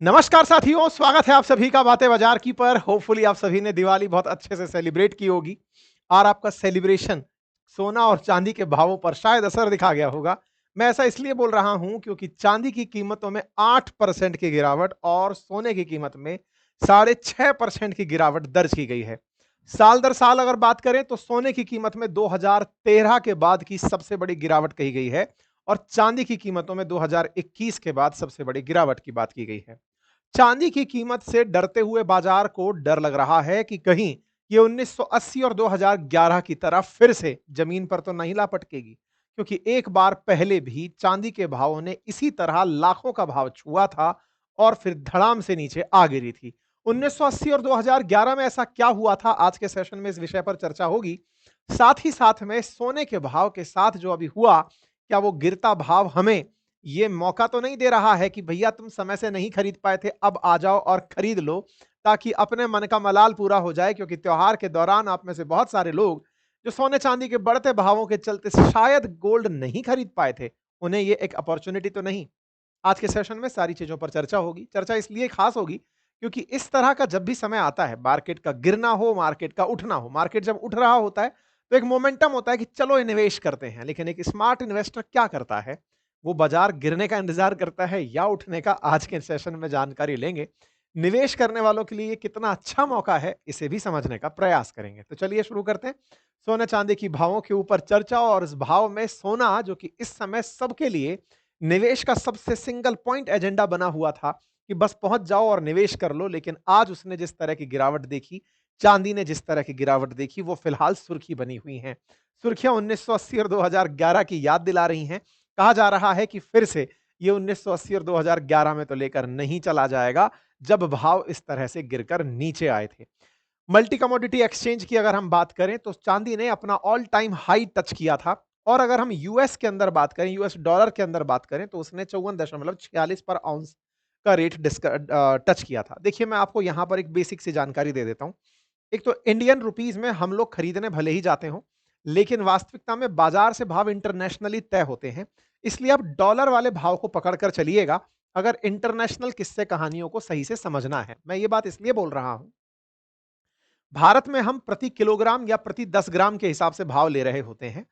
नमस्कार साथियों, स्वागत है आप सभी का बातें बाजार की पर। होपफुली आप सभी ने दिवाली बहुत अच्छे से सेलिब्रेट की होगी और आपका सेलिब्रेशन सोना और चांदी के भावों पर शायद असर दिखा गया होगा। मैं ऐसा इसलिए बोल रहा हूं क्योंकि चांदी की कीमतों में 8% की गिरावट और सोने की कीमत में 6.5% की गिरावट दर्ज की गई है। साल दर साल अगर बात करें तो सोने की कीमत में 2013 के बाद की सबसे बड़ी गिरावट कही गई है और चांदी की कीमतों में 2021 के बाद सबसे बड़ी गिरावट की बात की गई है। चांदी की कीमत से डरते हुए बाजार को डर लग रहा है कि कहीं ये 1980 और 2011 की तरह फिर से जमीन पर तो नहीं ला पटकेगी, क्योंकि एक बार पहले भी चांदी के भावों ने इसी तरह लाखों का भाव छुआ था और फिर धड़ाम से नीचे आ गिरी थी। 1980 और 2011 में ऐसा क्या हुआ था, आज के सेशन में इस विषय पर चर्चा होगी। साथ ही साथ में सोने के भाव के साथ जो अभी हुआ, क्या वो गिरता भाव हमें ये मौका तो नहीं दे रहा है कि भैया तुम समय से नहीं खरीद पाए थे, अब आ जाओ और खरीद लो, ताकि अपने मन का मलाल पूरा हो जाए। क्योंकि त्योहार के दौरान आप में से बहुत सारे लोग जो सोने चांदी के बढ़ते भावों के चलते शायद गोल्ड नहीं खरीद पाए थे, उन्हें ये एक अपॉर्चुनिटी तो नहीं। आज के सेशन में सारी चीजों पर चर्चा होगी। चर्चा इसलिए खास होगी क्योंकि इस तरह का जब भी समय आता है, मार्केट का गिरना हो, मार्केट का उठना हो, मार्केट जब उठ रहा होता है तो एक मोमेंटम होता है कि चलो निवेश करते हैं। लेकिन एक स्मार्ट इन्वेस्टर क्या करता है, वो बाजार गिरने का इंतजार करता है या उठने का, आज के सेशन में जानकारी लेंगे। निवेश करने वालों के लिए कितना अच्छा मौका है, इसे भी समझने का प्रयास करेंगे। तो चलिए शुरू करते हैं सोने चांदी की भावों के ऊपर चर्चा। और इस भाव में सोना, जो कि इस समय सबके लिए निवेश का सबसे सिंगल पॉइंट एजेंडा बना हुआ था कि बस पहुंच जाओ और निवेश कर लो, लेकिन आज उसने जिस तरह की गिरावट देखी, चांदी ने जिस तरह की गिरावट देखी, वो फिलहाल सुर्खी बनी हुई हैं। सुर्खियां 1980 और 2011 की याद दिला रही हैं। कहा जा रहा है कि फिर से ये 1980 और 2011 में तो लेकर नहीं चला जाएगा, जब भाव इस तरह से गिरकर नीचे आए थे। मल्टी कमोडिटी एक्सचेंज की अगर हम बात करें तो चांदी ने अपना ऑल टाइम हाई टच किया था। और अगर हम यूएस के अंदर बात करें, यूएस डॉलर के अंदर बात करें, तो उसने 54.46 पर आउंस का रेट टच किया था। देखिए, मैं आपको यहां पर एक बेसिक सी जानकारी दे देता हूं। एक तो इंडियन रुपीस में हम लोग खरीदने भले ही जाते हो, लेकिन वास्तविकता में बाजार से भाव इंटरनेशनली तय होते हैं। इसलिए आप डॉलर वाले भाव को पकड़कर चलिएगा, अगर इंटरनेशनल किस्से कहानियों को सही से समझना है। मैं ये बात इसलिए बोल रहा हूं, भारत में हम प्रति किलोग्राम या प्रति 10 ग्राम के हिसाब से भाव ले रहे होते हैं।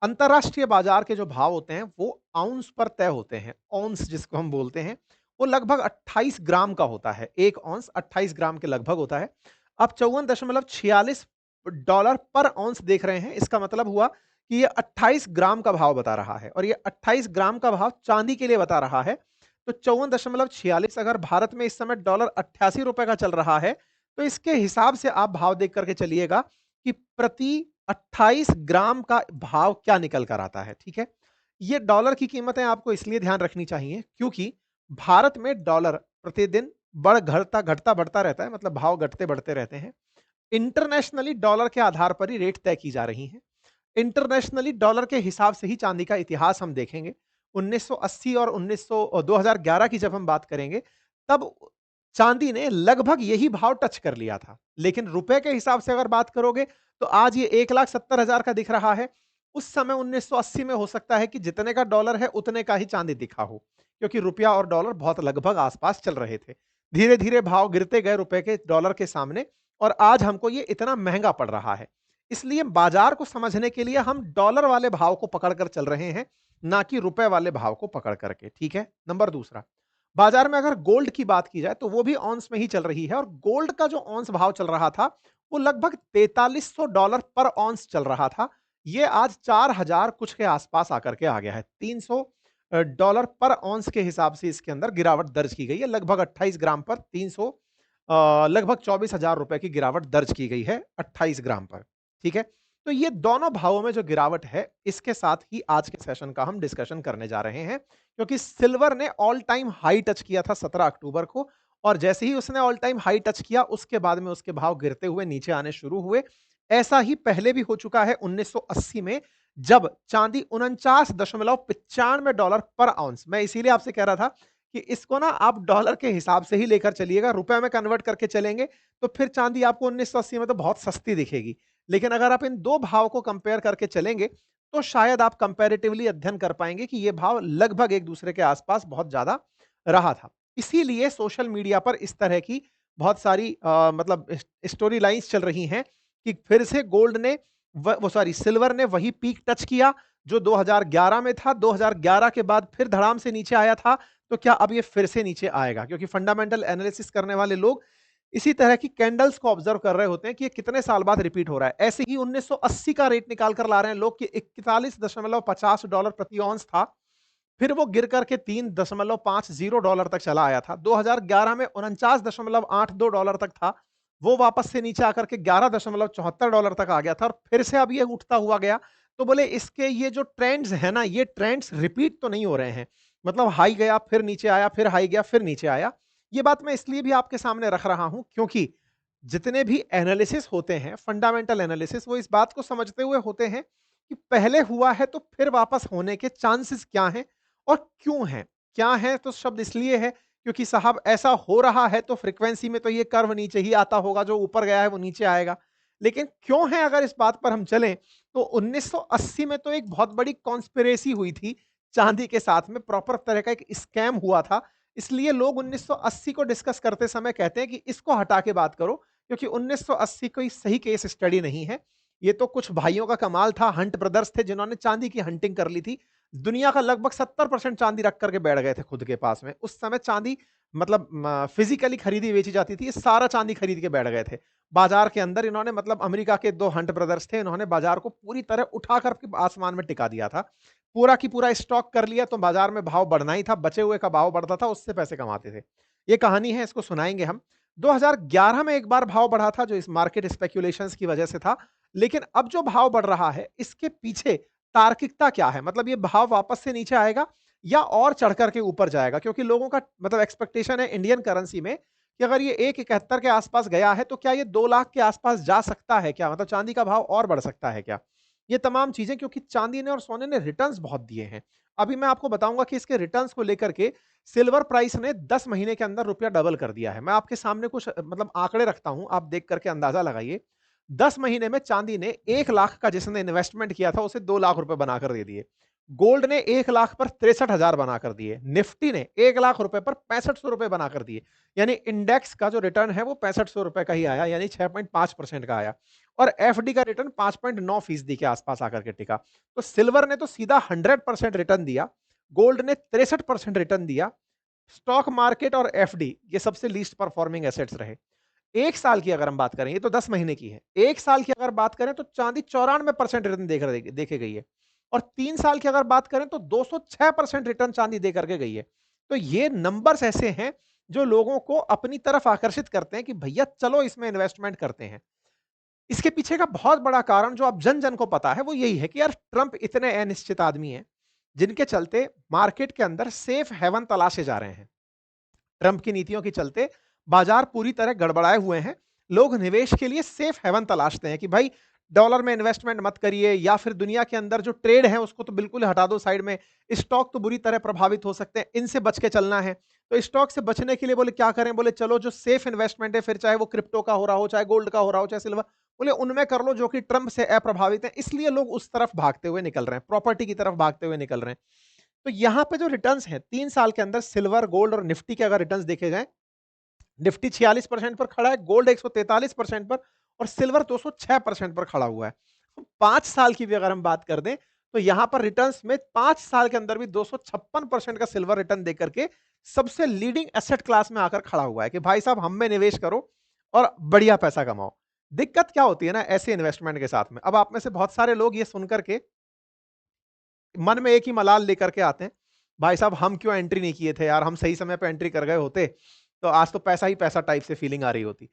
अंतरराष्ट्रीय बाजार के जो भाव होते हैं वो आउंस पर तय होते हैं। औंस जिसको हम बोलते हैं, वो लगभग 28 ग्राम का होता है। एक औंस 28 ग्राम के लगभग होता है। आप 54.46 डॉलर पर औंस देख रहे हैं, इसका मतलब हुआ कि ये 28 ग्राम का भाव बता रहा है और ये 28 ग्राम का भाव चांदी के लिए बता रहा है। तो 54.46 अगर भारत में इस समय डॉलर 88 रुपए का चल रहा है, तो इसके हिसाब से आप भाव देख करके चलिएगा कि प्रति 28 ग्राम का भाव क्या निकल कर आता है। ठीक है, ये डॉलर की कीमतें आपको इसलिए ध्यान रखनी चाहिए क्योंकि भारत में डॉलर प्रतिदिन बढ़ घटता घटता बढ़ता रहता है, मतलब भाव घटते बढ़ते रहते हैं। इंटरनेशनली डॉलर के आधार पर ही रेट तय की जा रही हैं। इंटरनेशनली डॉलर के हिसाब से ही चांदी का इतिहास हम देखेंगे। 1980 और 2011 की जब हम बात करेंगे, तब चांदी ने लगभग यही भाव टच कर लिया था। लेकिन रुपए के हिसाब से अगर बात करोगे तो आज ये 1,70,000 का दिख रहा है। उस समय 1980 में हो सकता है कि जितने का डॉलर है उतने का ही चांदी दिखा हो, क्योंकि रुपया और डॉलर बहुत लगभग आसपास चल रहे थे। धीरे धीरे भाव गिरते गए रुपए के डॉलर के सामने, और आज हमको ये इतना महंगा पड़ रहा है। इसलिए बाजार को समझने के लिए हम डॉलर वाले भाव को पकड़कर चल रहे हैं, ना कि रुपए वाले भाव को पकड़ करके। ठीक है, नंबर दूसरा, बाजार में अगर गोल्ड की बात की जाए तो वो भी ऑन्स में ही चल रही है। और गोल्ड का जो ऑन्स भाव चल रहा था वो लगभग $4300 पर ऑन्स चल रहा था। ये आज 4000 कुछ के आसपास आकर के आ गया है। $300 पर ऑन्स के हिसाब से इसके अंदर गिरावट दर्ज की गई है। लगभग 28 ग्राम पर 300, लगभग 24,000 रुपए की गिरावट दर्ज की गई है 28 ग्राम पर। ठीक है, तो ये दोनों भावों में जो गिरावट है, इसके साथ ही आज के सेशन का हम डिस्कशन करने जा रहे हैं। क्योंकि सिल्वर ने ऑल टाइम हाई टच किया था 17 अक्टूबर को, और जैसे ही उसने ऑल टाइम हाई टच किया उसके बाद में उसके भाव गिरते हुए नीचे आने शुरू हुए। ऐसा ही पहले भी हो चुका है 1980 में, जब चांदी $49.95 पर आउंस। मैं इसीलिए आपसे कह रहा था कि इसको ना आप डॉलर के हिसाब से ही लेकर चलिएगा, रुपए में कन्वर्ट करके चलेंगे तो फिर चांदी आपको 1980 में तो बहुत सस्ती दिखेगी। लेकिन अगर आप इन दो भाव को कंपेयर करके चलेंगे तो शायद आप कंपैरेटिवली अध्ययन कर पाएंगे कि ये भाव लगभग एक दूसरे के आसपास बहुत ज्यादा रहा था। इसीलिए सोशल मीडिया पर इस तरह की बहुत सारी मतलब स्टोरी लाइन्स चल रही हैं कि फिर से गोल्ड ने वो सॉरी सिल्वर ने वही पीक टच किया जो 2011 में था, 2011 के बाद फिर धड़ाम से नीचे आया था, तो क्या अब ये फिर से नीचे आएगा? क्योंकि फंडामेंटल एनालिसिस करने वाले लोग इसी तरह की कैंडल्स को ऑब्जर्व कर रहे होते हैं कि ये कितने साल बाद रिपीट हो रहा है। ऐसे ही 1980 का रेट निकाल कर ला रहे हैं लोग कि $41.50 प्रति औंस था। फिर वो गिर करके $3.50 तक चला आया था। 2011 में $49.82 तक था। वो वापस से नीचे आकर के $11.74 तक आ गया था और फिर से अब ये उठता हुआ गया। तो बोले इसके ये जो ट्रेंड्स हैं ना, ये ट्रेंड्स रिपीट तो नहीं हो रहे हैं। मतलब हाई गया, फिर नीचे आया, फिर हाई गया, फिर नीचे आया। ये बात मैं इसलिए भी आपके सामने रख रहा हूं क्योंकि जितने भी एनालिसिस होते हैं, फंडामेंटल एनालिसिस, वो इस बात को समझते हुए होते हैं कि पहले हुआ है तो फिर वापस होने के चांसेस क्या हैं और क्यों हैं? क्या है तो शब्द इसलिए है क्योंकि साहब ऐसा हो रहा है तो फ्रीक्वेंसी में तो ये कर्व नीचे ही आता होगा, जो ऊपर गया है वो नीचे आएगा। लेकिन क्यों है अगर इस बात पर हम चलें तो 1980 में तो एक बहुत बड़ी कॉन्स्पिरेसी हुई थी चांदी के साथ में, प्रॉपर तरह का एक स्कैम हुआ था। इसलिए लोग 1980 को डिस्कस करते समय कहते हैं कि इसको हटा के बात करो क्योंकि 1980 कोई सही केस स्टडी नहीं है। ये तो कुछ भाइयों का कमाल था, हंट ब्रदर्स थे जिन्होंने चांदी की हंटिंग कर ली थी। दुनिया का लगभग 70% चांदी रख करके बैठ गए थे खुद के पास में। उस समय चांदी मतलब फिजिकली खरीदी बेची जाती थी, सारा चांदी खरीद के बैठ गए थे बाजार के अंदर। इन्होंने मतलब अमेरिका के 2 हंट ब्रदर्स थे, इन्होंने बाजार को पूरी तरह उठा कर के आसमान में टिका दिया था। पूरा की पूरा स्टॉक कर लिया तो बाजार में भाव बढ़ना ही था, बचे हुए का भाव बढ़ता था, उससे पैसे कमाते थे। ये कहानी है, इसको सुनाएंगे हम। 2011 में एक बार भाव बढ़ा था जो इस मार्केट स्पेक्युलेशंस की वजह से था। लेकिन अब जो भाव बढ़ रहा है इसके पीछे तार्किकता क्या है? मतलब ये भाव वापस से नीचे आएगा या और चढ़ कर के ऊपर जाएगा? क्योंकि लोगों का मतलब एक्सपेक्टेशन है इंडियन करेंसी में कि अगर ये 1.71 के आसपास गया है तो क्या ये 2 लाख के आसपास जा सकता है क्या? मतलब चांदी का भाव और बढ़ सकता है क्या? ये तमाम चीजें, क्योंकि चांदी ने और सोने ने रिटर्न्स बहुत दिए हैं। अभी मैं आपको बताऊंगा कि इसके रिटर्न्स को लेकर के सिल्वर प्राइस ने 10 महीने के अंदर रुपया डबल कर दिया है। मैं आपके सामने कुछ मतलब आंकड़े रखता हूं, आप देख करके अंदाजा लगाइए। 10 महीने में चांदी ने 1 लाख का जिसने इन्वेस्टमेंट किया था उसे 2 लाख रुपए बनाकर दे दिए। गोल्ड ने 1 लाख पर 63,000 बनाकर दिए। निफ्टी ने 1 लाख रुपए पर 6500 रुपए बनाकर दिए। यानी इंडेक्स का जो रिटर्न है वो 6500 रुपए का ही आया, यानी 6.5% का आया। और एफडी का रिटर्न 5.9% के आसपास आकर के टिका। तो सिल्वर ने तो सीधा 100% रिटर्न दिया, गोल्ड ने 63% रिटर्न दिया। स्टॉक मार्केट और एफडी ये सबसे लीस्ट परफॉर्मिंग एसेट्स रहे। 1 साल की अगर हम बात करें, ये तो 10 महीने की है। 1 साल की अगर बात करें तो चांदी 94% रिटर्न देखे गई है। और 3 साल की अगर बात करें तो 206% रिटर्न चांदी दे करके गई है। तो ये नंबर्स ऐसे हैं जो लोगों को अपनी तरफ आकर्षित करते हैं कि भैया चलो इसमें इन्वेस्टमेंट करते हैं। इसके पीछे का बहुत बड़ा कारण जो अब जन-जन को पता है वो यही है कि यार ट्रंप इतने अनिश्चित आदमी हैं, जिनके चलते मार्केट के अंदर सेफ हेवन तलाशे जा रहे हैं। ट्रंप की नीतियों के चलते बाजार पूरी तरह गड़बड़ाए हुए हैं। लोग निवेश के लिए सेफ हेवन तलाशते हैं कि भाई डॉलर में इन्वेस्टमेंट मत करिए, या फिर दुनिया के अंदर जो ट्रेड है उसको तो बिल्कुल हटा दो साइड में। स्टॉक तो बुरी तरह प्रभावित हो सकते हैं, इनसे बच के चलना है। तो स्टॉक से बचने के लिए बोले क्या करें? बोले चलो जो सेफ इन्वेस्टमेंट है, फिर चाहे वो क्रिप्टो का हो रहा हो, चाहे गोल्ड का हो रहा हो, चाहे सिल्वर, बोले उनमें कर लो जो कि ट्रंप से अप्रभावित है। इसलिए लोग उस तरफ भागते हुए निकल रहे हैं, प्रॉपर्टी की तरफ भागते हुए निकल रहे हैं। तो यहां पे जो रिटर्न्स हैं 3 साल के अंदर सिल्वर, गोल्ड और निफ्टी के अगर रिटर्न्स देखे जाएं, निफ्टी 46% पर खड़ा है, गोल्ड 143% पर और सिल्वर 206% पर खड़ा हुआ है। तो 5 साल की भी अगर हम बात कर दें तो यहां पर रिटर्न्स में 5 साल के अंदर भी 256% का सिल्वर रिटर्न देकर के सबसे लीडिंग एसेट क्लास में आकर खड़ा हुआ है कि भाई साहब हम में निवेश करो और बढ़िया पैसा कमाओ। दिक्कत क्या होती है ना ऐसे इन्वेस्टमेंट के साथ में, अब आप में से बहुत सारे लोग ये सुनकर के मन में एक ही मलाल लेकर के आते हैं, भाई साहब हम क्यों एंट्री नहीं किए थे यार, हम सही समय पे एंट्री कर गए होते तो आज तो पैसा ही पैसा टाइप से फीलिंग आ रही होती।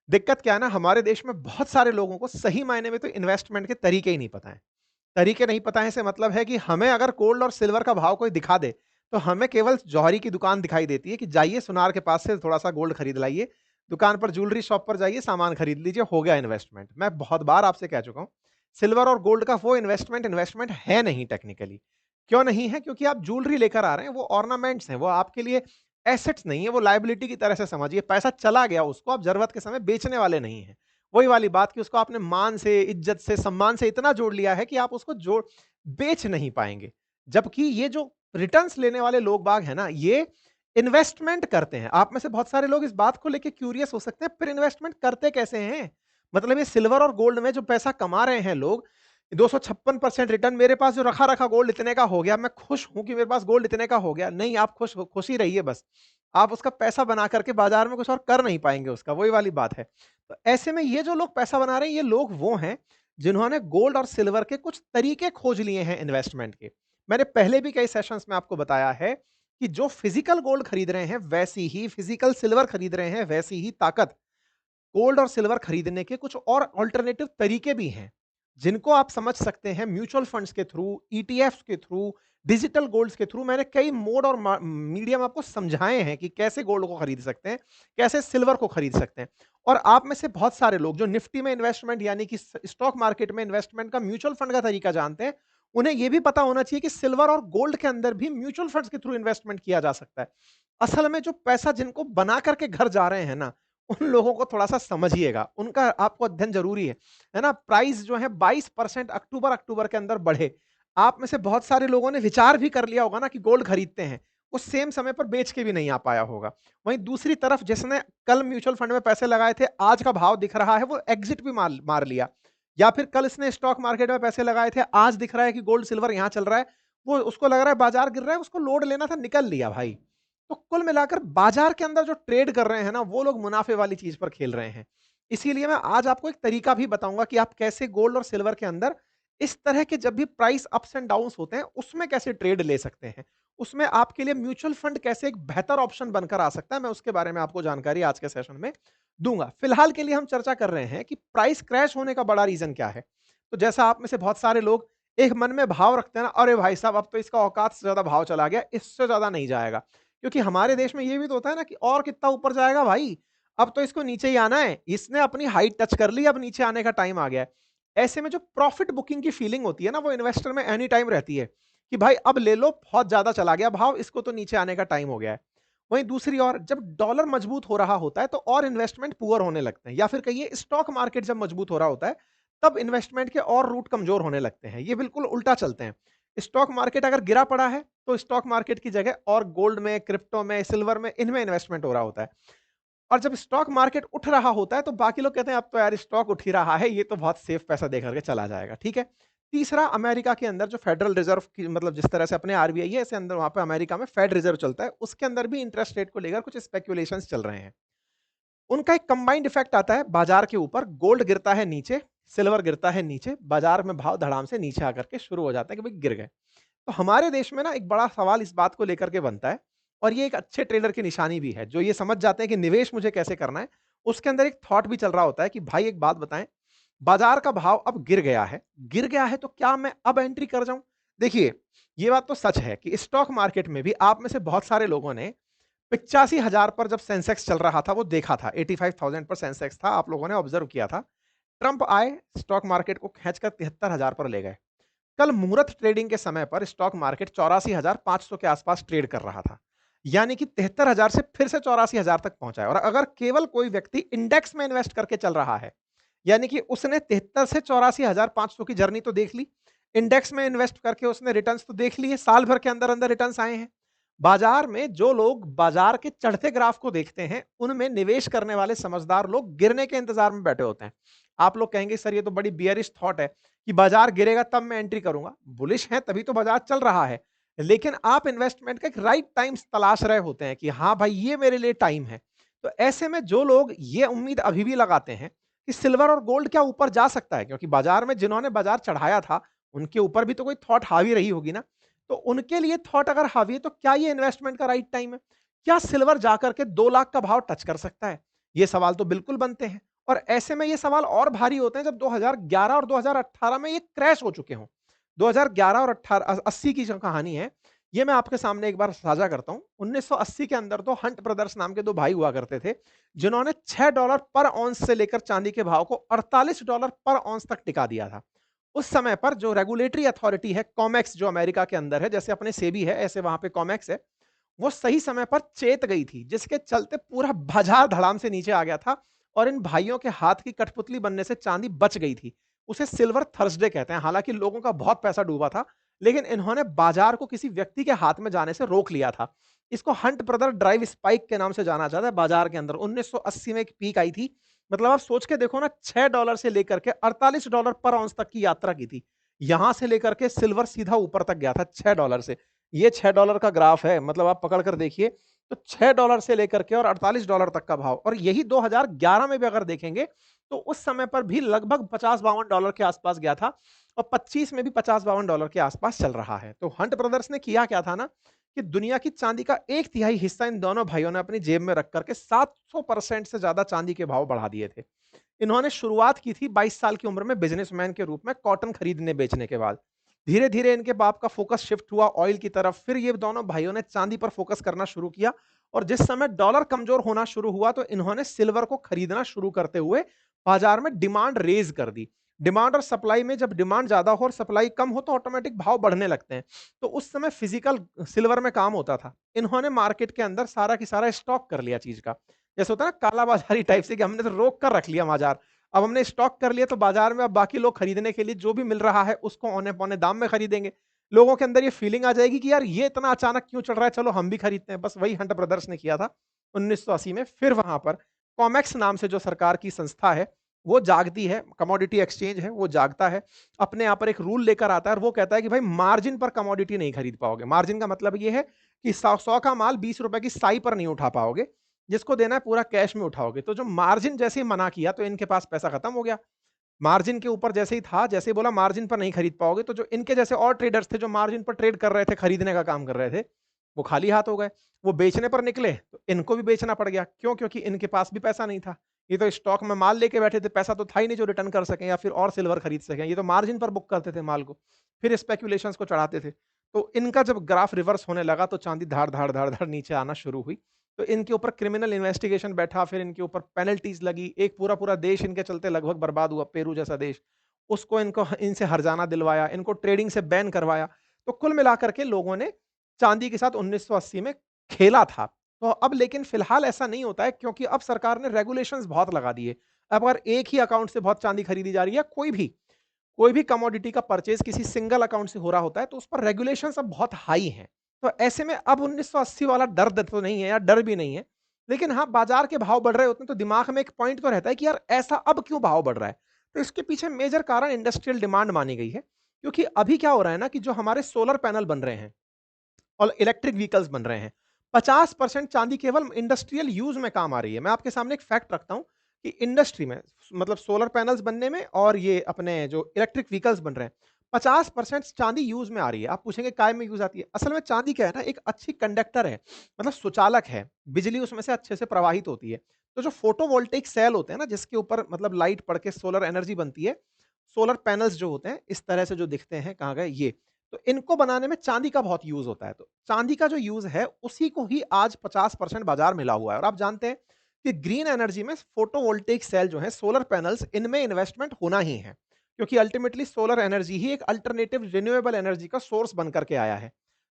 दिक्कत क्या है ना, हमारे देश में बहुत सारे लोगों को सही मायने में तो इन्वेस्टमेंट के तरीके ही नहीं पता है। तरीके नहीं पता है से मतलब है कि हमें अगर गोल्ड और सिल्वर का भाव कोई दिखा दे तो हमें केवल जौहरी की दुकान दिखाई देती है कि जाइए सुनार के पास से थोड़ा सा गोल्ड खरीद लाइए, दुकान पर ज्वेलरी शॉप पर जाइए सामान खरीद लीजिए, हो गया इन्वेस्टमेंट। मैं बहुत बार आपसे कह चुका हूं सिल्वर और गोल्ड का वो इन्वेस्टमेंट इन्वेस्टमेंट है नहीं टेक्निकली। क्यों नहीं है? क्योंकि आप ज्वेलरी लेकर आ रहे हैं, वो ऑर्नामेंट्स हैं, वो आपके लिए एसेट्स नहीं है, वो लायबिलिटी की तरह से समझिए। पैसा चला गया, उसको आप जरूरत के समय बेचने वाले नहीं हैं। वही वाली बात कि उसको आपने मान से, इज्जत से, सम्मान से इतना जोड़ लिया है कि आप उसको जोड़ बेच नहीं पाएंगे। जबकि ये जो रिटर्न्स लेने वाले लोग बाग है ना, ये इन्वेस्टमेंट करते हैं। आप में से बहुत सारे लोग इस बात को लेके क्यूरियस हो सकते हैं, फिर इन्वेस्टमेंट करते कैसे हैं? मतलब ये सिल्वर और गोल्ड में जो पैसा कमा रहे हैं लोग, 256% रिटर्न, मेरे पास जो रखा-रखा गोल्ड इतने का हो गया, मैं खुश हूँ कि मेरे पास गोल्ड इतने का हो गया। नहीं, आप खुश ही रहिए बस। आप उसका पैसा बना करके बाजार में कुछ और कर नहीं पाएँगे उसका, वही वाली बात है। तो ऐसे में ये जो लोग पैसा बना रहे हैं, ये लोग वो हैं, जिन्होंने गोल्ड और सिल्वर के कुछ तरीके खोज लिए हैं इन्वेस्टमेंट के। मैंने पहले भी कई सेशंस में आपको बताया है कि जो फिजिकल गोल्ड खरीद रहे हैं, वैसी ही फिजिकल सिल्वर खरीद रहे हैं, वैसी ही ताकत गोल्ड और सिल्वर खरीदने के कुछ और अल्टरनेटिव तरीके भी हैं, जिनको आप समझ सकते हैं म्यूचुअल फंड्स के थ्रू, ईटीएफ्स के थ्रू, डिजिटल गोल्ड्स के थ्रू। मैंने कई मोड और मीडियम आपको समझाए हैं कि कैसे गोल्ड को खरीद सकते हैं, कैसे सिल्वर को खरीद सकते हैं। और आप में से बहुत सारे लोग जो निफ्टी में इन्वेस्टमेंट यानी कि स्टॉक मार्केट में इन्वेस्टमेंट का म्यूचुअल फंड का तरीका जानते हैं, उन्हें यह भी पता होना चाहिए कि सिल्वर और गोल्ड के अंदर भी म्यूचुअल फंड्स के थ्रू इन्वेस्टमेंट किया जा सकता है। असल में जो पैसा जिनको बना करके घर जा रहे हैं ना, उन लोगों को थोड़ा-सा समझिएगा, उनका आपको अध्ययन ज़रूरी है ना? प्राइस जो है 22% अक्टूबर के अंदर बढ़े। आप में से बहुत सारे लोगों ने विचार भी कर लिया होगा ना कि गोल्ड खरीदते हैं, वो सेम समय पर बेच के भी नहीं आ पाया होगा। वहीं दूसरी तरफ जिसने कल म्यूचुअल फंड में पैसे लगाए थे, आज का भाव दिख रहा है, वो एग्ज़िट भी मार मार लिया। या फिर कल इसने स्टॉक मार्केट में पैसे लगाए थे, आज दिख रहा है कि गोल्ड, सिल्वर यहाँ चल रहा है, वो उसको लग रहा है बाजार गिर रहा है, उसको लोड लेना था, निकल लिया भाई। तो कुल मिलाकर बाजार के अंदर जो ट्रेड कर रहे हैं ना, वो लोग मुनाफे वाली चीज पर खेल रहे हैं। इसीलिए मैं आज आपको एक तरीका भी बताऊंगा कि आप कैसे गोल्ड और सिल्वर के अंदर इस तरह के जब भी प्राइस अप्स एंड डाउन्स होते हैं, उसमें कैसे ट्रेड ले सकते हैं। उसमें आपके लिए म्यूचुअल फंड कैसे एक बेहतर ऑप्शन बनकर आ सकता है, मैं उसके बारे में आपको जानकारी आज के सेशन में दूंगा। फिलहाल के लिए हम चर्चा कर रहे हैं कि प्राइस क्रैश होने का बड़ा रीजन क्या है। तो जैसा आप में से बहुत सारे लोग एक मन में भाव रखते हैं ना, अरे भाई साहब अब तो इसका औकात से ज्यादा भाव चला गया, इससे ज्यादा नहीं जाएगा। क्योंकि हमारे देश में ये भी तो होता है ना कि और कितना ऊपर जाएगा भाई, अब तो इसको नीचे ही आना है, इसने अपनी हाइट टच कर ली, अब नीचे आने का टाइम आ गया है। ऐसे में जो प्रॉफिट बुकिंग की फीलिंग होती है ना, वो इन्वेस्टर में एनी टाइम रहती है कि भाई अब ले लो, बहुत ज्यादा चला गया भाव, इसको तो नीचे आने का टाइम हो गया है। वहीं दूसरी ओर जब डॉलर मजबूत हो रहा होता है तो और इन्वेस्टमेंट पुअर होने लगते हैं, या फिर कहिए स्टॉक मार्केट जब मजबूत हो रहा होता है तब इन्वेस्टमेंट के और रूट कमजोर होने लगते हैं। ये बिल्कुल उल्टा चलते हैं। स्टॉक मार्केट अगर गिरा पड़ा है तो स्टॉक मार्केट की जगह और गोल्ड में, क्रिप्टो में, सिल्वर में, इनमें इन्वेस्टमेंट हो रहा होता है। और जब स्टॉक मार्केट उठ रहा होता है तो बाकी लोग कहते हैं अब तो यार स्टॉक उठ ही रहा है, ये तो बहुत सेफ पैसा दे करके चला जाएगा। ठीक है। तीसरा, अमेरिका के अंदर जो फेडरल रिजर्व की, मतलब जिस तरह से अपने आरबीआई है, ऐसे अंदर वहां पे अमेरिका में फेड रिजर्व चलता है, उसके अंदर भी इंटरेस्ट रेट को लेकर कुछ स्पेकुलेशंस चल रहे हैं। उनका एक कंबाइंड इफेक्ट आता है बाजार के ऊपर, गोल्ड गिरता है नीचे, सिल्वर गिरता है नीचे, बाजार में भाव धड़ाम से नीचे आकर के शुरू हो जाता है कि भाई गिर गए। तो हमारे देश में ना एक बड़ा सवाल इस बात को लेकर के बनता है, और ये एक अच्छे ट्रेडर की निशानी भी है, जो ये समझ जाते हैं कि निवेश मुझे कैसे करना है। उसके अंदर एक थॉट भी चल रहा होता है कि भाई एक बात बताएं, बाजार का भाव अब गिर गया है तो क्या मैं अब एंट्री कर जाऊं? देखिए, ये बात तो सच है कि स्टॉक मार्केट में भी आप में से बहुत सारे लोगों ने 85,000 पर जब सेंसेक्स चल रहा था वो देखा था, 85,000 पर सेंसेक्स था, आप लोगों ने ऑब्जर्व किया था। ट्रंप आए, स्टॉक मार्केट को खींचकर 73,000 पर ले गए। कल मुहूर्त ट्रेडिंग के समय पर स्टॉक मार्केट 84,500 के आसपास ट्रेड कर रहा था, यानी कि 73,000 से फिर से 84,000 तक पहुंचा है। और अगर केवल कोई व्यक्ति इंडेक्स में इन्वेस्ट करके चल रहा है, यानी कि उसने 73 से 84,500 की जर्नी तो देख ली, इंडेक्स में इन्वेस्ट करके उसने रिटर्न्स तो देख लिए, साल भर के अंदर अंदर रिटर्न्स आए हैं। बाजार में जो लोग बाजार के चढ़ते ग्राफ को देखते हैं, उनमें निवेश करने वाले समझदार लोग गिरने के इंतजार में बैठे होते हैं। आप लोग कहेंगे सर ये तो बड़ी बियरिश थॉट है कि बाजार गिरेगा तब मैं एंट्री करूंगा। बुलिश है तभी तो बाजार चल रहा है, लेकिन आप इन्वेस्टमेंट का एक राइट टाइम तलाश रहे होते हैं कि हाँ भाई ये मेरे लिए टाइम है। तो ऐसे में जो लोग ये उम्मीद अभी भी लगाते हैं कि सिल्वर और गोल्ड क्या ऊपर जा सकता है, क्योंकि बाजार में जिन्होंने बाजार चढ़ाया था उनके ऊपर भी तो कोई थॉट हावी रही होगी ना, तो उनके लिए थॉट अगर हावी है तो क्या ये इन्वेस्टमेंट का राइट टाइम है? क्या सिल्वर जाकर के 2 लाख का भाव टच कर सकता है? ये सवाल तो बिल्कुल बनते हैं। और ऐसे में ये सवाल और भारी होते हैं जब 2011 और 2018 में ये क्रैश हो चुके हों। 2011 और 80 की जो कहानी है, ये मैं आपके सामने एक बार साझा करता हूं। 1980 के अंदर तो हंट ब्रदर्स नाम के 2 भाई हुआ करते थे, जिन्होंने $6 पर ऑन्स से लेकर चांदी के भाव को $48 पर ऑन्स तक टिका दिया था। उस समय पर जो रेगुलेटरी अथॉरिटी है, कॉमेक्स, जो अमेरिका के अंदर है, जैसे अपने सेबी है ऐसे वहां पे कॉमेक्स है, वो सही समय पर चेत गई थी, जिसके चलते पूरा बाजार धड़ाम से नीचे आ गया था और इन भाइयों के हाथ की कठपुतली बनने से चांदी बच गई थी। उसे सिल्वर थर्सडे कहते हैं। हालांकि लोगों का बहुत पैसा डूबा था, लेकिन इन्होंने बाजार को किसी व्यक्ति के हाथ में जाने से रोक लिया था। इसको हंट ब्रदर ड्राइव स्पाइक के नाम से जाना जाता है बाजार के अंदर। 1980 में एक पीक आई थी। मतलब आप सोच के देखो ना, $6 से लेकर के $48 पर आउंस तक की यात्रा की थी। यहां से लेकर के सिल्वर सीधा ऊपर तक गया था $6 से। ये $6 का ग्राफ है, मतलब आप पकड़ कर देखिए। तो $6 से लेकर के और $48 तक का भाव, और यही 2011 में भी अगर देखेंगे तो उस समय पर भी लगभग $50-52 के आसपास गया था, और 25 में भी $50-52 के आसपास चल रहा है। तो हंट ब्रदर्स ने किया क्या था ना, कि दुनिया की चांदी का 1/3 हिस्सा इन दोनों भाइयों ने अपनी जेब में रख करके 700% से ज्यादा चांदी के भाव बढ़ा दिए थे। इन्होंने शुरुआत की थी 22 साल की उम्र में बिजनेसमैन के रूप में कॉटन खरीदने बेचने के बाद। धीरे धीरे इनके बाप का फोकस शिफ्ट हुआ ऑयल की तरफ, फिर ये दोनों भाइयों ने चांदी पर फोकस करना शुरू किया। और जिस समय डॉलर कमजोर होना शुरू हुआ तो इन्होंने सिल्वर को खरीदना शुरू करते हुए बाजार में डिमांड रेज कर दी। डिमांड और सप्लाई में जब डिमांड ज्यादा हो और सप्लाई कम हो तो ऑटोमेटिक भाव बढ़ने लगते हैं। तो उस समय फिजिकल सिल्वर में काम होता था। इन्होंने मार्केट के अंदर सारा की सारा स्टॉक कर लिया चीज का। जैसे होता है ना काला बाजारी टाइप से, कि हमने तो रोक कर रख लिया बाजार। अब हमने स्टॉक कर लिया तो बाजार में अब बाकी लोग खरीदने के लिए जो भी मिल रहा है उसको औने पौने दाम में खरीदेंगे। लोगों के अंदर ये फीलिंग आ जाएगी कि यार ये इतना अचानक क्यों चढ़ रहा है, चलो हम भी खरीदते हैं। बस वही हंट ब्रदर्स ने किया था 1980 में। फिर वहां पर कॉमेक्स नाम से जो सरकार की संस्था है वो जागती है, कमोडिटी एक्सचेंज है वो जागता है, अपने यहाँ पर एक रूल लेकर आता है और वो कहता है कि भाई मार्जिन पर कमोडिटी नहीं खरीद पाओगे। मार्जिन का मतलब ये है कि 100 का माल 20 रुपए की साई पर नहीं उठा पाओगे, जिसको देना है पूरा कैश में उठाओगे। तो जो मार्जिन जैसे ही मना किया तो इनके पास पैसा खत्म हो गया। मार्जिन के ऊपर जैसे ही था, जैसे ही बोला मार्जिन पर नहीं खरीद पाओगे, तो जो इनके जैसे और ट्रेडर्स थे जो मार्जिन पर ट्रेड कर रहे थे, खरीदने का काम कर रहे थे, वो खाली हाथ हो गए। वो बेचने पर निकले तो इनको भी बेचना पड़ गया। क्यों? क्योंकि इनके पास भी पैसा नहीं था। ये तो स्टॉक में माल लेके बैठे थे, पैसा तो था ही नहीं जो रिटर्न कर सकें या फिर और सिल्वर खरीद सकें। ये तो मार्जिन पर बुक करते थे माल को, फिर स्पेकुलेशंस को चढ़ाते थे। तो इनका जब ग्राफ रिवर्स होने लगा तो चांदी धाड़ धाड़ धाड़ धाड़ नीचे आना शुरू हुई। तो इनके ऊपर क्रिमिनल इन्वेस्टिगेशन बैठा, फिर इनके ऊपर पेनल्टीज लगी। एक पूरा पूरा देश इनके चलते लगभग बर्बाद हुआ, पेरू जैसा देश। उसको इनको इनसे हर्जाना दिलवाया, इनको ट्रेडिंग से बैन करवाया। तो कुल मिलाकर के लोगों ने चांदी के साथ 1980 में खेला था। तो अब लेकिन फिलहाल ऐसा नहीं होता है, क्योंकि अब सरकार ने रेगुलेशंस बहुत लगा दिए। अब अगर एक ही अकाउंट से बहुत चांदी खरीदी जा रही है, कोई भी कमोडिटी का परचेज किसी सिंगल अकाउंट से हो रहा होता है, तो उस पर रेगुलेशंस अब बहुत हाई हैं। तो ऐसे में अब 1980 वाला दर्द तो नहीं है, या डर भी नहीं है। लेकिन हाँ, बाजार के भाव बढ़ रहे होते हैं तो दिमाग में एक पॉइंट तो रहता है कि यार ऐसा अब क्यों भाव बढ़ रहा है। तो इसके पीछे मेजर कारण इंडस्ट्रियल डिमांड मानी गई है। क्योंकि अभी क्या हो रहा है ना, कि जो हमारे सोलर पैनल बन रहे हैं और इलेक्ट्रिक व्हीकल्स बन रहे हैं, 50% चांदी केवल इंडस्ट्रियल यूज में काम आ रही है। मैं आपके सामने एक फैक्ट रखता हूं कि इंडस्ट्री में, मतलब सोलर पैनल्स बनने में और ये अपने जो इलेक्ट्रिक व्हीकल्स बन रहे हैं, 50% चांदी यूज में आ रही है। आप पूछेंगे काय में यूज आती है? असल में चांदी क्या है ना, एक अच्छी कंडक्टर है, मतलब सुचालक है। बिजली उसमें से अच्छे से प्रवाहित होती है। तो जो फोटोवोल्टेइक सेल होते हैं ना, जिसके ऊपर मतलब लाइट पड़ के सोलर एनर्जी बनती है, सोलर पैनल्स जो होते हैं इस तरह से जो दिखते हैं, कहाँ गए ये, तो इनको बनाने में चांदी का बहुत यूज होता है। तो चांदी का जो यूज है उसी को ही आज 50% बाजार मिला हुआ है। और आप जानते हैं कि ग्रीन एनर्जी में फोटोवोल्टेइक सेल जो है, सोलर पैनल्स, इनमें इन्वेस्टमेंट होना ही है। क्योंकि अल्टीमेटली सोलर एनर्जी ही एक अल्टरनेटिव रिन्यूएबल एनर्जी का सोर्स बन करके आया है।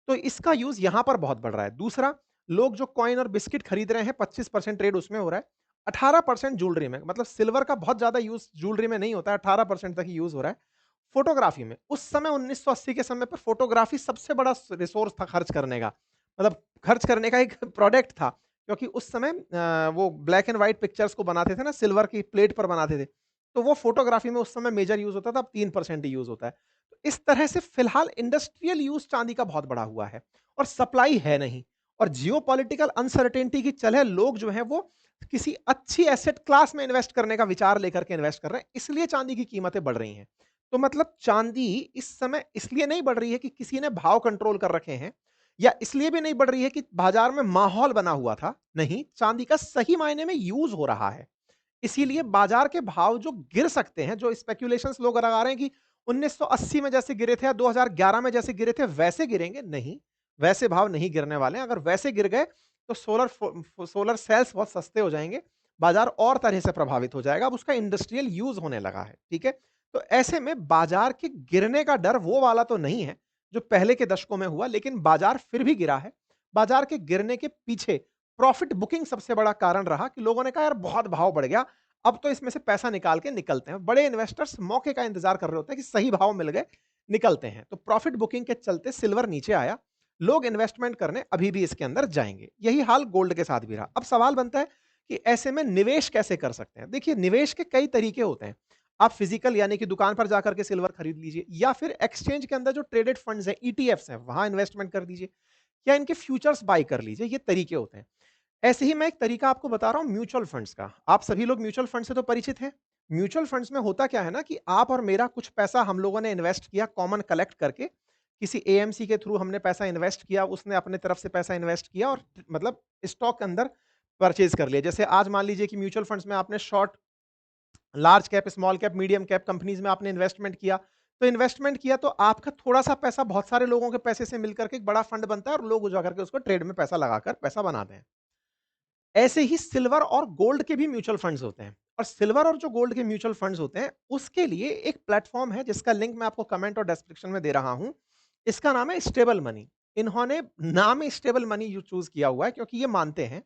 तो इसका यूज यहां पर बहुत बढ़ रहा है। दूसरा, लोग जो कॉइन और बिस्किट खरीद रहे हैं, 25% ट्रेड उसमें हो रहा है। 18% ज्वेलरी में, मतलब सिल्वर का बहुत ज्यादा यूज ज्वेलरी में नहीं होता है, 18% तक ही यूज हो रहा है। फोटोग्राफी में उस समय 1980 के समय पर फोटोग्राफी सबसे बड़ा रिसोर्स था खर्च करने का, मतलब खर्च करने का एक प्रोडक्ट था। क्योंकि उस समय वो ब्लैक एंड व्हाइट पिक्चर्स को बनाते थे ना, सिल्वर की प्लेट पर बनाते थे। तो वो फोटोग्राफी में उस समय मेजर यूज होता था, अब 3% ही यूज होता है। तो इस तरह से फिलहाल इंडस्ट्रियल यूज चांदी का बहुत बड़ा हुआ है, और सप्लाई है नहीं। और जियो पॉलिटिकल अनसर्टेनिटी की चले लोग जो है वो किसी अच्छी एसेट क्लास में इन्वेस्ट करने का विचार लेकर के इन्वेस्ट कर रहे हैं, इसलिए चांदी की कीमतें बढ़ रही हैं। तो मतलब चांदी इस समय इसलिए नहीं बढ़ रही है कि किसी ने भाव कंट्रोल कर रखे हैं, या इसलिए भी नहीं बढ़ रही है कि बाजार में माहौल बना हुआ था। नहीं, चांदी का सही मायने में यूज हो रहा है। इसीलिए बाजार के भाव जो गिर सकते हैं, जो स्पेकुलेशंस लोग लगा रहे हैं कि 1980 में जैसे गिरे थे या 2011 में जैसे गिरे थे वैसे गिरेंगे, नहीं, वैसे भाव नहीं गिरने वाले हैं। अगर वैसे गिर गए तो सोलर सेल्स बहुत सस्ते हो जाएंगे, बाजार और तरह से प्रभावित हो जाएगा। अब उसका इंडस्ट्रियल यूज होने लगा है, ठीक है। तो ऐसे में बाजार के गिरने का डर वो वाला तो नहीं है जो पहले के दशकों में हुआ, लेकिन बाजार फिर भी गिरा है। बाजार के गिरने के पीछे प्रॉफिट बुकिंग सबसे बड़ा कारण रहा, कि लोगों ने कहा यार बहुत भाव बढ़ गया, अब तो इसमें से पैसा निकाल के निकलते हैं। बड़े इन्वेस्टर्स मौके का इंतजार कर रहे होते हैं कि सही भाव मिल गए, निकलते हैं। तो प्रॉफिट बुकिंग के चलते सिल्वर नीचे आया। लोग इन्वेस्टमेंट करने अभी भी इसके अंदर जाएँगे। यही हाल गोल्ड के साथ भी रहा। अब सवाल बनता है कि ऐसे में निवेश कैसे कर सकते हैं? देखिए, निवेश के कई तरीके होते हैं। आप फिज़िकल यानी कि दुकान पर जाकर के सिल्वर खरीद लीजिए या फिर एक्सचेंज के अंदर जो ट्रेडेड फंड्स हैं, ईटीएफ्स हैं, वहाँ इन्वेस्टमेंट कर दीजिए या इनके फ्यूचर्स बाय कर लीजिए, ये तरीके होते हैं। ऐसे ही मैं एक तरीका आपको बता रहा हूँ म्यूचुअल फंड्स का। आप सभी लोग म्यूचुअल फंड से तो परिचित हैं। म्यूचुअल फंड्स में होता क्या है ना कि आप और मेरा कुछ पैसा हम लोगों ने इन्वेस्ट किया कॉमन कलेक्ट करके, किसी एएमसी के थ्रू हमने पैसा इन्वेस्ट किया, उसने अपने तरफ से पैसा इन्वेस्ट किया और मतलब स्टॉक के अंदर परचेज़ कर लिया। जैसे आज मान लीजिए कि म्यूचुअल फंड्स में आपने short large cap, small cap, medium cap companies में आपने इन्वेस्टमेंट किया। तो इन्वेस्टमेंट किया तो आपका थोड़ा-सा पैसा बहुत सारे लोगों के पैसे से मिलकर के एक बड़ा फंड बनता है और लोग जा करके उसको ट्रेड में पैसा लगाकर पैसा बनाते हैं। ऐसे ही सिल्वर और गोल्ड के भी म्यूचुअल फंड्स होते हैं और सिल्वर और जो गोल्ड के म्यूचुअल फंड्स होते हैं, उसके लिए एक प्लेटफ़ॉर्म है जिसका लिंक मैं आपको कमेंट और डिस्क्रिप्शन में दे रहा हूँ। इसका नाम है स्टेबल मनी। इन्होंने नाम ही स्टेबल मनी यू चूज़ किया हुआ है क्योंकि ये मानते हैं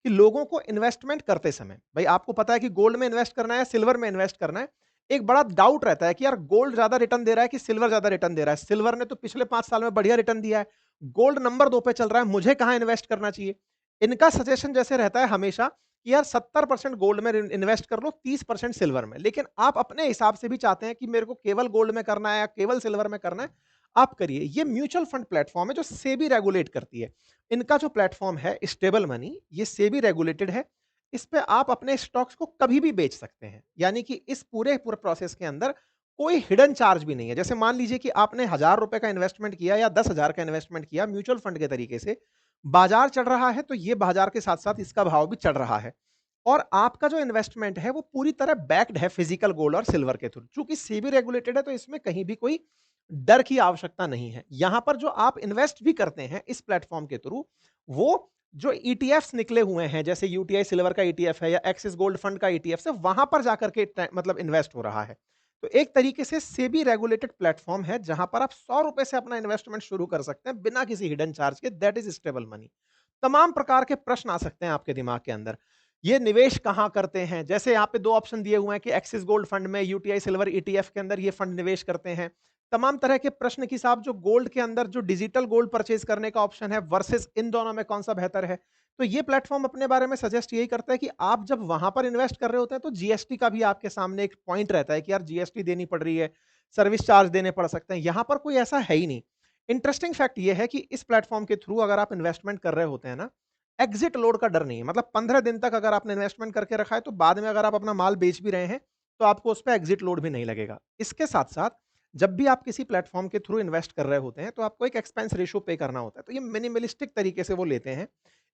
कि लोगों को इन्वेस्टमेंट करते समय भई आपको पता है कि गोल्ड में इन्वेस्ट करना है या सिल्वर में इन्वेस्ट करना है। एक बड़ा डाउट रहता है कि यार गोल्ड ज़्यादा रिटर्न दे रहा है कि सिल्वर ज़्यादा रिटर्न दे रहा है। सिल्वर ने तो पिछले 5 साल में बढ़िया रिटर्न दिया है। गोल्ड नंबर 2 पे चल रहा है, मुझे कहाँ इन्वेस्ट करना चाहिए? इनका सजेशन जैसे रहता है हमेशा कि यार 70% गोल्ड में इन्वेस्ट कर लो, 30% सिल्वर में। लेकिन आप अपने हिसाब से भी चाहते हैं कि मेरे को केवल गोल्ड में करना है या केवल सिल्वर में करना है, आप करिए। ये म्यूचुअल फंड प्लेटफ़ॉर्म है जो सेबी रेगुलेट करती है। इनका जो प्लेटफ़ॉर्म है स्टेबल मनी, ये सेबी रेगुलेटेड है। इस पे आप अपने स्टॉक्स को कभी भी बेच सकते हैं। यानी कि इस पूरे प्रोसेस के अंदर कोई हिडन चार्ज भी नहीं है। जैसे मान लीजिए कि आपने ₹1000 का इन्वेस्टमेंट किया या 10,000 का इन्वेस्टमेंट किया म्यूचुअल फंड के तरीके से, बाजार चढ़ रहा है तो ये बाजार के साथ-साथ इसका भाव भी चढ़ रहा है। और आपका जो इन्वेस्टमेंट है वो पूरी तरह बैक्ड है फिजिकल गोल्ड और सिल्वर के थ्रू। चूँकि सेबी रेगुलेटेड है तो इसमें कहीं भी कोई डर की आवश्यकता नहीं है। यहाँ पर जो आप इन्वेस्ट भी करते हैं इस प्लेटफ़ॉर्म के थ्रू, वो जो ईटीएफ्स निकले हुए हैं, जैसे यूटीआई सिल्वर का ईटीएफ है या एक्सिस गोल्ड फंड का ईटीएफ है, वहाँ पर जाकर के मतलब इन्वेस्ट हो रहा है। तो एक तरीके से सेबी रेगुलेटेड प्लेटफ़ॉर्म है, जहाँ पर आप ₹100 से अपना इन्वेस्टमेंट शुरू कर सकते हैं, बिना किसी हिडन चार्ज के, दैट इज़ स्टेबल मनी। तमाम प्रकार के प्रश्न आ सकते हैं आपके दिमाग के अंदर। ये निवेश कहाँ करते हैं? जैसे यहाँ पे 2 ऑप्शन दिए हुए हैं कि एक्सिस गोल्ड फंड में, यूटीआई सिल्वर ईटीएफ के अंदर ये फंड निवेश करते हैं। तमाम तरह के प्रश्न कि साहब जो गोल्ड के अंदर जो डिजिटल गोल्ड परचेज़ करने का ऑप्शन है वर्सेस इन दोनों में कौन-सा बेहतर है? तो ये प्लेटफ़ॉर्म अपने बारे में सजेस्ट यही करता है कि आप जब वहाँ पर इन्वेस्ट कर रहे होते हैं तो जीएसटी का भी आपके सामने एक पॉइंट रहता है कि यार जीएसटी देनी पड़ रही है, सर्विस चार्ज देने पड़ सकते हैं। यहाँ पर कोई ऐसा है ही नहीं। इंटरेस्टिंग फैक्ट ये है कि इस प्लेटफ़ॉर्म के थ्रू अगर आप इन्वेस्टमेंट कर रहे होते हैं ना, एग्ज़िट लोड का डर नहीं है। मतलब 15 दिन तक अगर आपने इन्वेस्टमेंट करके रखा है, तो बाद में अगर आप अपना माल बेच भी रहे हैं, तो आपको उस पे एग्ज़िट लोड भी नहीं लगेगा। इसके साथ-साथ जब भी आप किसी प्लेटफ़ॉर्म के थ्रू इन्वेस्ट कर रहे होते हैं, तो आपको एक एक्सपेंस रेशियो पे करना होता है। तो ये मिनिमलिस्टिक तरीके से वो लेते हैं।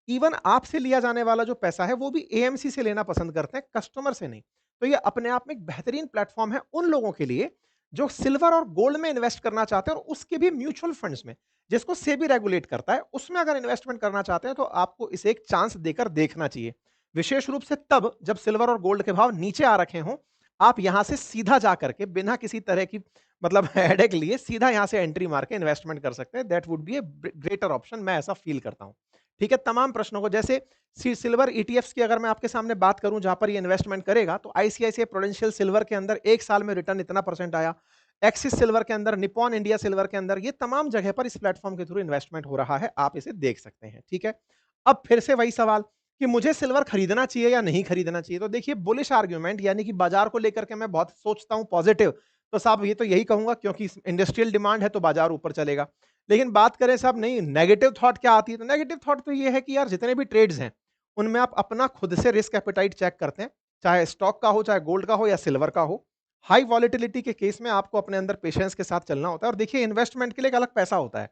इवन आपसे लिया जाने वाला जो पैसा है, वो भी एएमसी से लेना पसंद करते हैं, कस्टमर से नहीं। तो ये अपने आप में एक बेहतरीन प्लेटफ़ॉर्म है उन लोगों के लिए, जो सिल्वर और गोल्ड में इन्वेस्ट करना चाहते हैं और उसके भी म्यूचुअल फंड्स में। जिसको सेबी रेगुलेट करता है, उसमें अगर इन्वेस्टमेंट करना चाहते हैं, तो आपको इसे एक चांस देकर देखना चाहिए। विशेष रूप से तब, जब सिल्वर और गोल्ड के भाव नीचे आ रखे हों, आप यहाँ से सीधा जा करके बिना किसी तरह की मतलब हेडेक लिए सीधा यहाँ से एंट्री मार के इन्वेस्टमेंट कर सकते हैं। That would be A greater option, मैं ऐसा फ़ील करता हूँ। ठीक है, तमाम प्रश्नों को जैसे सिल्वर ईटीएफ्स की अगर मैं आपके सामने बात करूँ, जहाँ पर ये इन्वेस्टमेंट करेगा, तो आईसीआईसीआई प्रूडेंशियल सिल्वर के अंदर 1 साल में रिटर्न इतना परसेंट आया। एक्सिस सिल्वर के अंदर, निप्पॉन इंडिया सिल्वर के अंदर, ये तमाम जगह पर इस प्लेटफ़ॉर्म के थ्रू इन्वेस्टमेंट हो रहा है, आप इसे देख सकते हैं, ठीक है? अब फिर से वही सवाल कि मुझे सिल्वर खरीदना चाहिए या नहीं खरीदना चाहिए? तो देखिए बुलिश आर्गुमेंट यानी कि बाज़ार को लेकर के मैं बहुत सोचता हूँ पॉज़िटिव, तो साहब ये तो यही कहूँगा क्योंकि इस इंडस्ट्रियल डिमांड है तो बाज़ार ऊपर चलेगा। लेकिन बात करें साहब नहीं नेगेटिव थॉट क्या आती है? तो नेगेटिव थॉट तो ये है कि यार जितने भी ट्रेड्स हैं, उनमें आप अपना खुद से रिस्क एपेटाइट चेक करते हैं, चाहे स्टॉक का हो, चाहे गोल्ड का हो या सिल्वर का हो। हाई वॉलेटिलिटी के केस में आपको अपने अंदर पेशेंस के साथ चलना होता है और देखिए इन्वेस्टमेंट के लिए एक अलग पैसा होता है।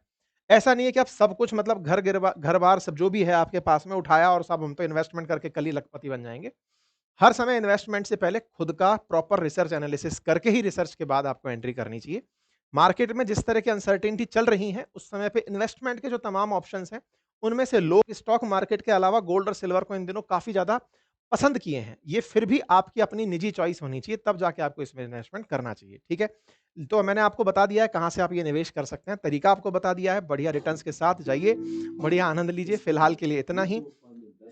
ऐसा नहीं है कि आप सब कुछ मतलब घर-बार सब जो भी है आपके पास में उठाया और सब हम तो इन्वेस्टमेंट करके कल ही लखपति बन जाएँगे। हर समय इन्वेस्टमेंट से पहले खुद का प्रॉपर रिसर्च एनालिसिस करके ही रिसर्च के बाद आपको एंट्री करनी चाहिए। मार्केट में जिस तरह की अनसर्टेनिटी चल रही है, उस समय पे इन्वेस्टमेंट के जो तमाम ऑप्शंस हैं, उनमें से लोग स्टॉक मार्केट के अलावा गोल्ड और सिल्वर को इन दिनों काफ़ी ज़्यादा पसंद किए हैं। ये फिर भी आपकी अपनी निजी चॉइस होनी चाहिए, तब जाके आपको इसमें इन्वेस्टमेंट करना चाहिए, ठीक है? तो मैंने आपको बता दिया है कहाँ से आप ये निवेश कर सकते हैं, तरीका आपको बता दिया है, बढ़िया रिटर्न्स के साथ जाइए, बढ़िया आनंद लीजिए। फिलहाल के लिए इतना ही।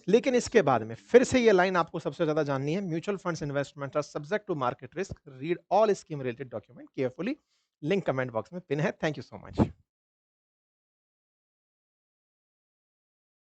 लेकिन इसके बाद में फिर से ये लाइन आपको सबसे ज़्यादा जाननी है, mutual funds investment are subject to market risk, read all scheme related document carefully. Link comment box में पिन है। Thank you so much.